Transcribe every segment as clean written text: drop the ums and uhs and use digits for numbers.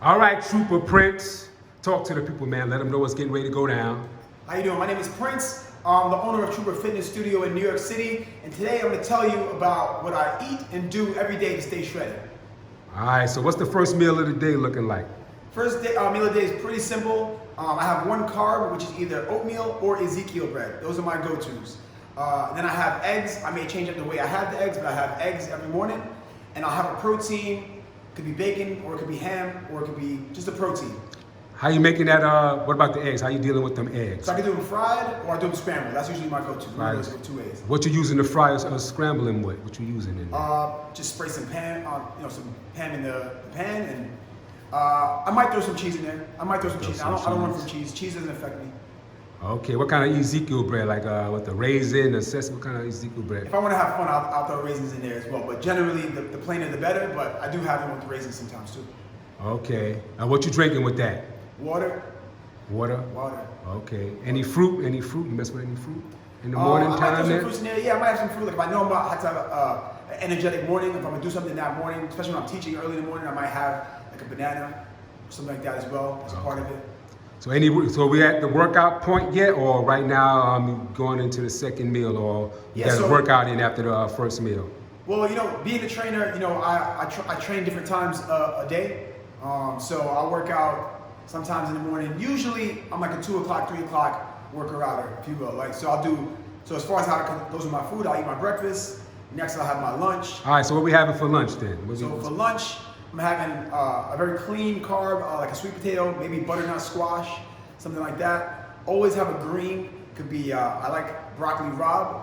All right, Trooper Prince, talk to the people, man. Let them know what's getting ready to go down. How you doing? My name is Prince. I'm the owner of Trooper Fitness Studio in New York City, and today I'm going to tell you about what I eat and do every day to stay shredded. All right, so what's the first meal of the day looking like? First meal of the day is pretty simple. I have one carb, which is either oatmeal or Ezekiel bread. Those are my go-tos. Then I have eggs. I may change up the way I have the eggs, but I have eggs every morning. And I'll have a protein. It could be bacon, or it could be ham, or it could be just a protein. How you making that, what about the eggs? How you dealing with them eggs? So I can do them fried, or I do them scrambled. That's usually my go-to. Right. Those are 2 ways. What you using to fry or scrambling with? What you using in there? Just spray some pan, some ham in the pan, and I might throw some cheese in there. I might throw some cheese. I don't run from cheese. Cheese doesn't affect me. Okay, what kind of Ezekiel bread? Like with the raisin, the sesame, what kind of Ezekiel bread? If I want to have fun, I'll throw raisins in there as well. But generally, the plainer the better. But I do have them with the raisins sometimes too. Okay. What you drinking with that? Water. Water? Water. Okay. Any fruit? Any fruit? You mess with any fruit in the morning I might time throw there? some fruits in there. Yeah, I might have some fruit. Like if I know I'm about to have an energetic morning, if I'm gonna do something that morning, especially when I'm teaching early in the morning, I might have like a banana, or something like that as well as a part of it. So so we at the workout point yet, or right now going into the second meal, or you got to work out in after the first meal? Well, being a trainer, I train different times a day. So I work out sometimes in the morning. Usually I'm like a 2 o'clock, 3 o'clock worker outer, if you will. So as far as how those are my food, I'll eat my breakfast. Next I'll have my lunch. All right, so what we having for lunch then? For lunch, I'm having a very clean carb, like a sweet potato, maybe butternut squash, something like that. Always have a green. Could be, I like broccoli rabe,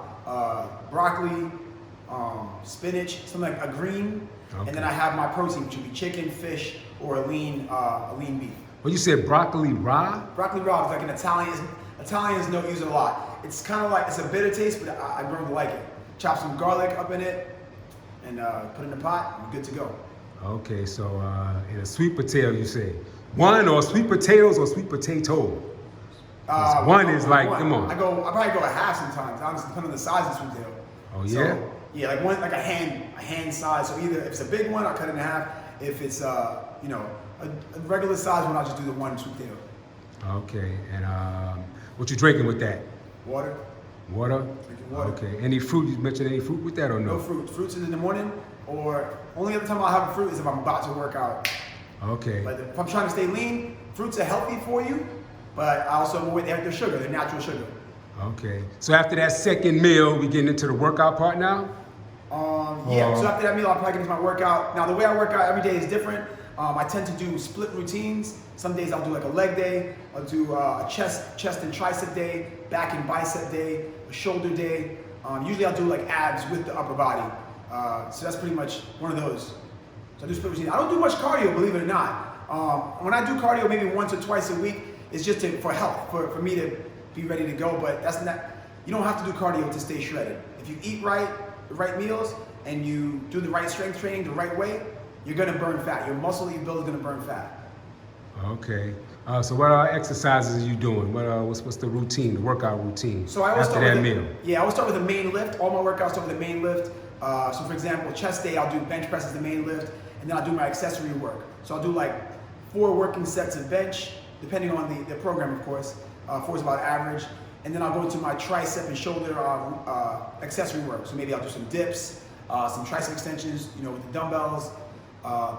broccoli, spinach, something like a green. Okay. And then I have my protein, which would be chicken, fish, or a lean beef. Well, you said broccoli rabe? Broccoli rabe is like an Italian. Italians don't use it a lot. It's kind of like, it's a bitter taste, but I grown to like it. Chop some garlic up in it, and put it in the pot, and good to go. Okay, so in a sweet potato, you say one, or sweet potatoes or sweet potato? One is like, come on. I probably go a half sometimes. Honestly, depending on the size of the sweet potato. Oh yeah. So, yeah, like one, like a hand size. So either if it's a big one, I'll cut it in half. If it's a regular size one, I'll just do the one sweet potato. Okay, and what you drinking with that? Water. Water? Drinking water. Okay. Any fruit? You mentioned any fruit with that or no? No fruit. Fruits is in the morning, or only other time I'll have a fruit is if I'm about to work out. Okay. But if I'm trying to stay lean, fruits are healthy for you, but I also avoid their sugar, their natural sugar. Okay. So after that second meal, we getting into the workout part now? Yeah, so after that meal, I'll probably get into my workout. Now, the way I work out every day is different. I tend to do split routines. Some days I'll do like a leg day. I'll do a chest and tricep day, back and bicep day, a shoulder day. Usually I'll do like abs with the upper body. So that's pretty much one of those. So I do split routines. I don't do much cardio, believe it or not. When I do cardio maybe once or twice a week, it's just for health, for me to be ready to go. But that's not, you don't have to do cardio to stay shredded. If you eat right, the right meals, and you do the right strength training the right way, you're gonna burn fat. Your muscle that you build is gonna burn fat. Okay. So what exercises are you doing? What's the routine, the workout routine? So I always after that meal? Yeah, I always start with the main lift. All my workouts start with the main lift. So for example, chest day, I'll do bench press as the main lift, and then I'll do my accessory work. So I'll do like 4 working sets of bench, depending on the program, of course. 4 is about average. And then I'll go into my tricep and shoulder accessory work. So maybe I'll do some dips, some tricep extensions, with the dumbbells,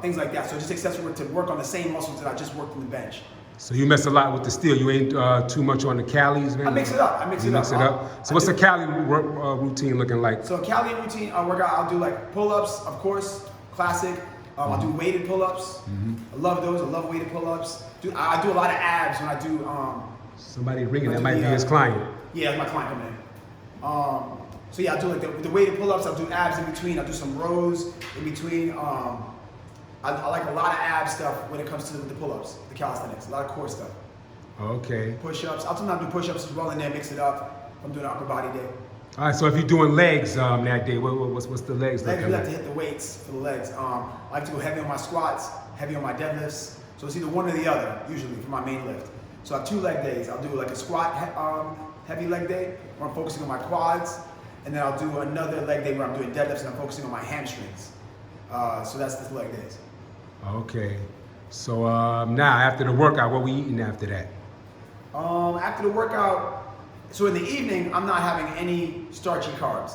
things like that. So just accessory work to work on the same muscles that I just worked on the bench. So you mess a lot with the steel. You ain't too much on the calis, man? I mix it up. So what's the cali routine looking like? So cali routine, I'll do like pull-ups, of course, classic. I'll do weighted pull-ups. I love those. I love weighted pull-ups. I do a lot of abs when I do. Somebody ringing. That might be his client. Yeah, that's my client coming in. So yeah, I'll do like the weighted pull-ups. I'll do abs in between. I'll do some rows in between. I like a lot of ab stuff when it comes to the pull-ups, the calisthenics, a lot of core stuff. Okay. Push-ups. I'll sometimes do push-ups as well in there, mix it up. I'm doing an upper body day. All right, so if you're doing legs that day, what's the legs like? Legs, we like to hit the weights for the legs. I like to go heavy on my squats, heavy on my deadlifts. So it's either one or the other, usually, for my main lift. So I have 2 leg days. I'll do like a squat heavy leg day, where I'm focusing on my quads. And then I'll do another leg day where I'm doing deadlifts and I'm focusing on my hamstrings. So that's the leg days. Okay. So now after the workout, what we eating after that? After the workout, so in the evening, I'm not having any starchy carbs.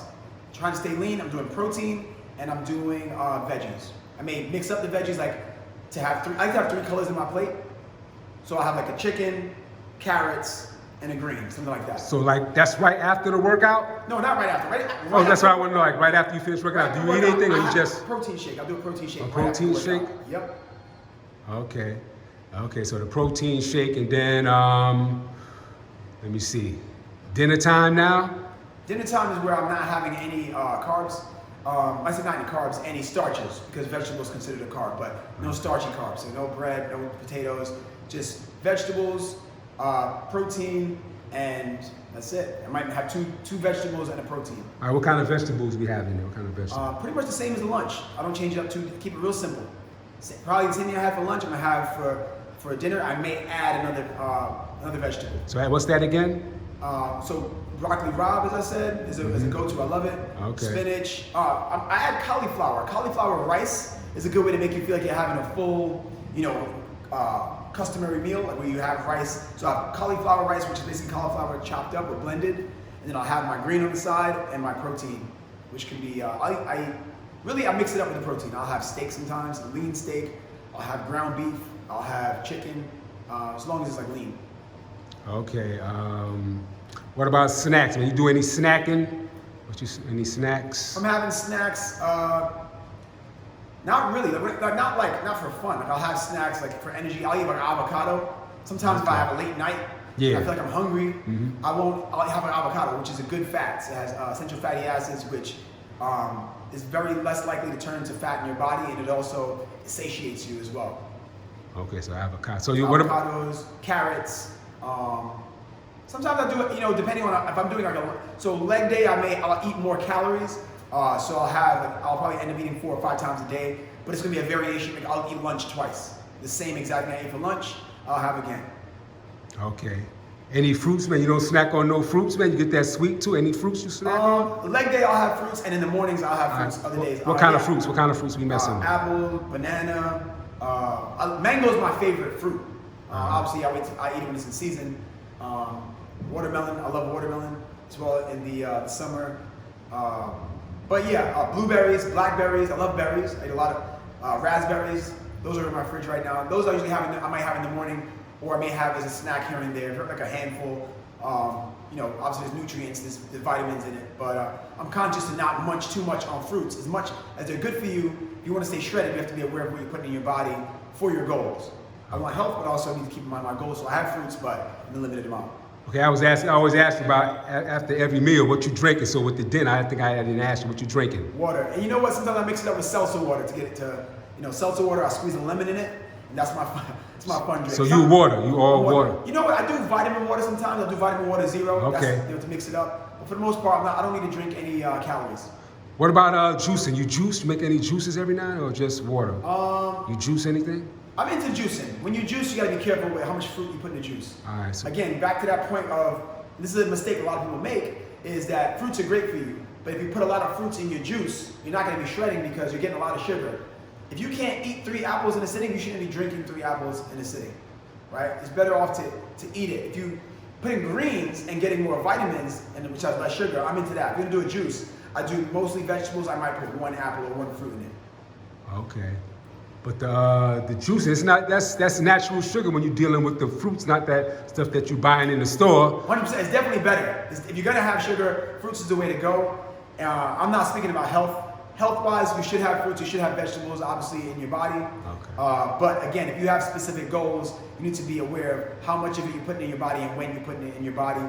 Trying to stay lean, I'm doing protein and I'm doing veggies. I may mix up the veggies I like to have 3 colors in my plate. So I'll have like a chicken, carrots, and a green, something like that. So like that's right after the workout? No, not right after. Right that's after, what I want to know. Like right after you finish working out, do you eat anything or you just protein shake? I'll do a protein shake. A protein shake? Yep. Okay. Okay, so the protein shake and then let me see. Dinner time now? Dinner time is where I'm not having any carbs. I say not any carbs, any starches, because vegetables considered a carb, but no starchy carbs. So no bread, no potatoes, just vegetables, protein, and that's it. I might have two vegetables and a protein. All right, what kind of vegetables we have in there? What kind of vegetables? Pretty much the same as the lunch. I don't change it up keep it real simple. Probably the same thing I had for lunch, I'm gonna have for dinner. I may add another vegetable. So what's that again? So broccoli rabe, as I said, is a go-to. I love it. Okay. Spinach. I add cauliflower. Cauliflower rice is a good way to make you feel like you're having a full, customary meal, like where you have rice. So I have cauliflower rice, which is basically cauliflower chopped up or blended, and then I'll have my green on the side and my protein, which can be I mix it up with the protein. I'll have steak sometimes, lean steak. I'll have ground beef. I'll have chicken, as long as it's like lean. Okay. What about snacks? When you do any snacking? Any snacks? I'm having snacks. Not really. Not for fun. Like I'll have snacks like for energy. I'll eat like avocado. Sometimes if I have a late night, I feel like I'm hungry. I'll have an avocado, which is a good fat. It has essential fatty acids, which is very less likely to turn into fat in your body, and it also satiates you as well. Okay, so avocado. So avocados, carrots. Sometimes I do it, depending on if I'm doing leg day, I'll eat more calories. So I'll probably end up eating 4 or 5 times a day, but it's gonna be a variation. Like I'll eat lunch twice. The same exact thing I ate for lunch, I'll have again. Okay. Any fruits, man? You don't snack on no fruits, man? You get that sweet too? Any fruits you snack on? Leg day, I'll have fruits, and in the mornings, I'll have fruits. Other days. What kind of fruits? What kind of fruits we messing with? Apple, banana. Mango is my favorite fruit. Obviously, I eat it when it's in season. Watermelon, I love watermelon as well in the summer. But yeah, blueberries, blackberries, I love berries. I eat a lot of raspberries. Those are in my fridge right now. Those I might have in the morning, or I may have as a snack here and there, like a handful. Obviously there's nutrients, there's vitamins in it, but I'm conscious to not munch too much on fruits. As much as they're good for you, if you want to stay shredded, you have to be aware of what you're putting in your body for your goals. I want health, but also I need to keep in mind my goals. So I have fruits, but in a limited amount. Okay, I always ask about after every meal what you drinking. So with the dinner, I think I didn't ask you what you drinking. Water, and you know what? Sometimes I mix it up with seltzer water to get it to, seltzer water. I squeeze a lemon in it, and that's my fun drink. So you all water. You know what? I do vitamin water sometimes. I'll do vitamin water zero. Okay. That's to mix it up. But for the most part, I don't need to drink any calories. What about juicing? You juice? You make any juices every night or just water? You juice anything? I'm into juicing. When you juice, you gotta be careful with how much fruit you put in the juice. All right. So again, back to that point of, this is a mistake a lot of people make, is that fruits are great for you, but if you put a lot of fruits in your juice, you're not gonna be shredding because you're getting a lot of sugar. If you can't eat 3 apples in a sitting, you shouldn't be drinking 3 apples in a sitting, right? It's better off to eat it. If you put in greens and getting more vitamins, and which has less sugar, I'm into that. If you're gonna do a juice, I do mostly vegetables. I might put 1 apple or 1 fruit in it. Okay. But the juice, that's natural sugar when you're dealing with the fruits, not that stuff that you're buying in the store. 100%, it's definitely better. If you're gonna have sugar, fruits is the way to go. I'm not speaking about health. Health-wise, you should have fruits, you should have vegetables, obviously, in your body. Okay. But again, if you have specific goals, you need to be aware of how much of it you're putting in your body and when you're putting it in your body.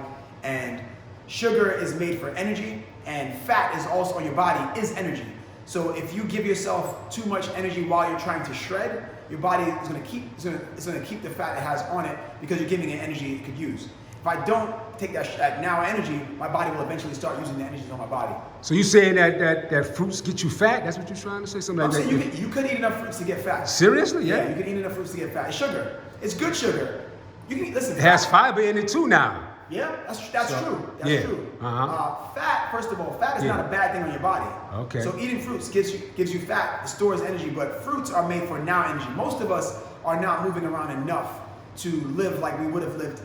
And sugar is made for energy, and fat is also on your body is energy. So if you give yourself too much energy while you're trying to shred, your body is going to keep the fat it has on it because you're giving it energy it could use. If I don't take that now energy, my body will eventually start using the energy on my body. So you saying that fruits get you fat? That's what you're trying to say? Something like that? You could eat enough fruits to get fat. Seriously? Yeah. You can eat enough fruits to get fat. It's sugar. It's good sugar. You can listen. It has fiber in it too now. Yeah, that's true. That's true. Fat, first of all, fat is not a bad thing on your body. Okay. So eating fruits gives you fat, it stores energy, but fruits are made for now energy. Most of us are not moving around enough to live like we would have lived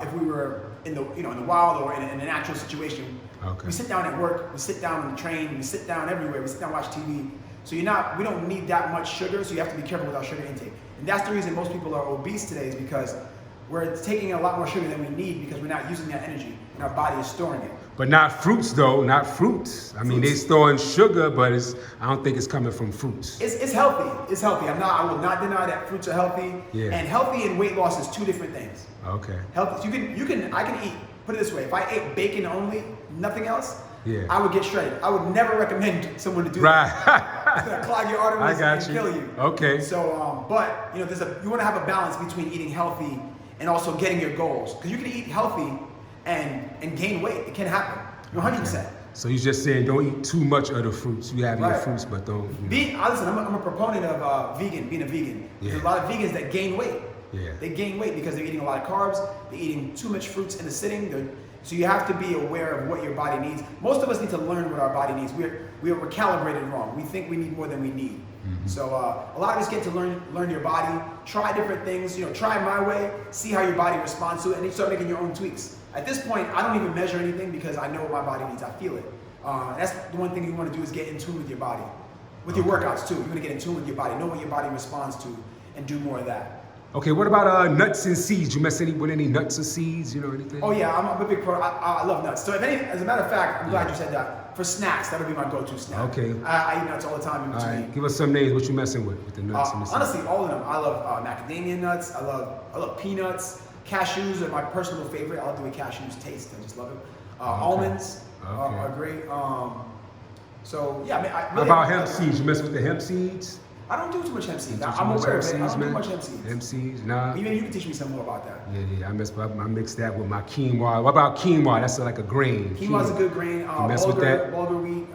if we were in the in the wild or in a natural situation. Okay. We sit down at work, we sit down on the train, we sit down everywhere, we sit down and watch TV. So we don't need that much sugar, so you have to be careful with our sugar intake. And that's the reason most people are obese today, is because we're taking a lot more sugar than we need because we're not using that energy and our body is storing it. But not fruits though, not fruits. I mean, they storing sugar, but I don't think it's coming from fruits. It's healthy. It's healthy. I will not deny that fruits are healthy. Yeah. And healthy and weight loss is two different things. Okay. Healthy. I can eat. Put it this way: if I ate bacon only, nothing else, yeah, I would get shredded. I would never recommend someone to do that. It's gonna clog your arteries and kill you. Okay. So, but you want to have a balance between eating healthy and also getting your goals, because you can eat healthy and gain weight. It can happen. 100%. So you're just saying don't eat too much of the fruits. You have your fruits, but don't. Listen, I'm a proponent of being a vegan. Yeah. There's a lot of vegans that gain weight. Yeah. They gain weight because they're eating a lot of carbs. They're eating too much fruits in the sitting. So you have to be aware of what your body needs. Most of us need to learn what our body needs. We're calibrated wrong. We think we need more than we need. Mm-hmm. So a lot of us get to learn your body, try different things. Try my way, see how your body responds to it, and you start making your own tweaks. At this point, I don't even measure anything because I know what my body needs. I feel it. That's the one thing you want to do, is get in tune with your body. With your workouts too. You want to get in tune with your body, know what your body responds to, and do more of that. Okay, what about nuts and seeds? You mess with any nuts or seeds? Anything? Oh yeah, I'm a big pro. I love nuts. So as a matter of fact, I'm glad you said that. For snacks, that would be my go-to snack. Okay. I eat nuts all the time in between. All right, give us some names. What you messing with the nuts and the seeds? Honestly, all of them. I love macadamia nuts. I love peanuts. Cashews are my personal favorite. I love the way cashews taste. I just love them. Almonds are great. So yeah, how about hemp seeds? You mess with the hemp seeds? I don't do too much hemp seeds. I'm aware of it. I don't do much hemp seeds. Hemp seeds, nah. Even you can teach me some more about that. Yeah. I mix that with my quinoa. What about quinoa? That's like a grain. Quinoa's a good grain. You mess with that? Bulgur wheat.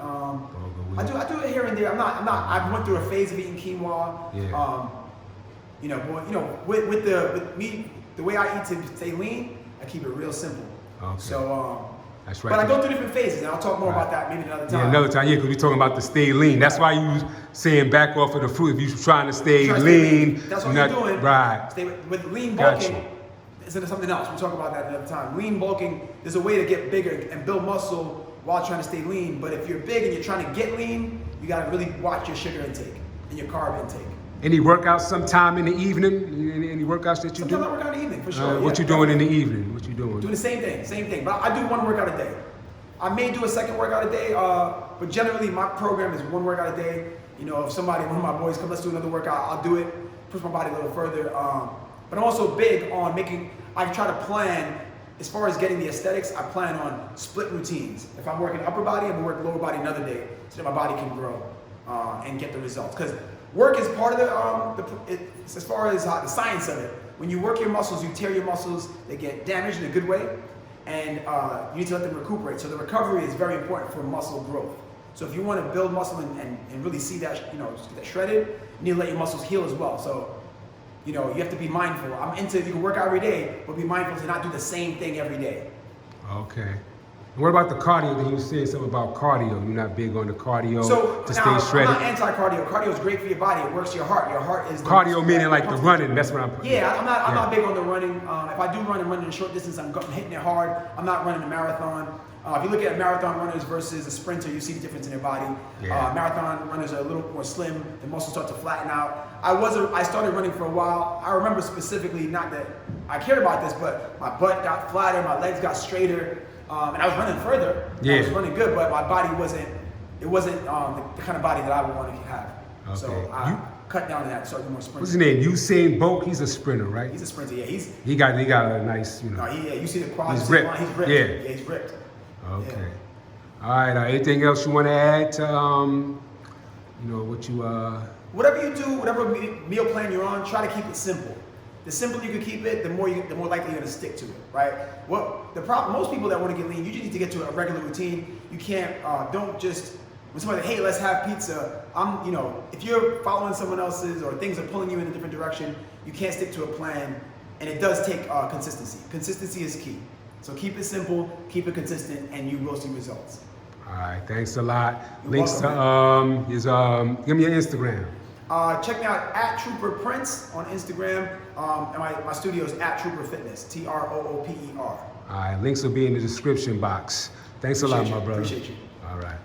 I do it here and there. I went through a phase of eating quinoa. Yeah. With me, the way I eat to stay lean, I keep it real simple. Okay. So that's right. But I go through different phases, and I'll talk more about that maybe another time. Yeah, another time. Yeah, because we're talking about the stay lean. That's why you saying back off of the fruit. If you're trying to stay lean, that's what you're doing. Right. Stay with lean bulking. Is something else? We'll talk about that another time. Lean bulking, there's a way to get bigger and build muscle while trying to stay lean. But if you're big and you're trying to get lean, you got to really watch your sugar intake and your carb intake. Any workouts sometime in the evening? Any workouts that you do? Sometimes I work out in the evening, for sure. What you doing in the evening? What you doing? Doing the same thing. But I do one workout a day. I may do a second workout a day, but generally my program is one workout a day. If one of my boys come, let's do another workout, I'll do it, push my body a little further. But I'm also big on I try to plan, as far as getting the aesthetics, I plan on split routines. If I'm working upper body, I'm gonna work lower body another day, so that my body can grow and get the results. Because work is part of as far as the science of it. When you work your muscles, you tear your muscles, they get damaged in a good way. And you need to let them recuperate. So the recovery is very important for muscle growth. So if you want to build muscle and really see that, that shredded, you need to let your muscles heal as well. So, you have to be mindful. You can work out every day, but be mindful to not do the same thing every day. Okay. What about the cardio? You were saying something about cardio. You're not big on the cardio to stay shredded. I'm not anti-cardio. Cardio is great for your body. It works your heart. Your heart is cardio meaning like the running. That's what I'm putting. Yeah, I'm not big on the running. If I do running a short distance, I'm hitting it hard. I'm not running a marathon. If you look at marathon runners versus a sprinter, you see the difference in their body. Yeah. Marathon runners are a little more slim. The muscles start to flatten out. I started running for a while. I remember specifically, not that I cared about this, but my butt got flatter, my legs got straighter. And I was running further. Yeah. I was running good, but my body wasn't the kind of body that I would want to have. Okay. So I cut down to that, started more sprinting. What's his name? Usain Bolt. He's a sprinter, right? He's a sprinter. Yeah, he got a nice, No, you see the quads. He's ripped. He's ripped. Yeah, he's ripped. Okay. Yeah. All right. Anything else you want to add to what you Whatever you do, whatever meal plan you're on, try to keep it simple. The simpler you can keep it, the more likely you're gonna stick to it, right? Most people that want to get lean, you just need to get to a regular routine. You can't, don't just, when somebody, hey, let's have pizza. If you're following someone else's or things are pulling you in a different direction, you can't stick to a plan, and it does take consistency. Consistency is key. So keep it simple, keep it consistent, and you will see results. All right, thanks a lot. You're Links welcome, to give me your Instagram. Check me out at Trooper Prince on Instagram, and my studio is at Trooper Fitness, TROOPER. All right, links will be in the description box. Thanks a lot, my brother. Appreciate you. All right.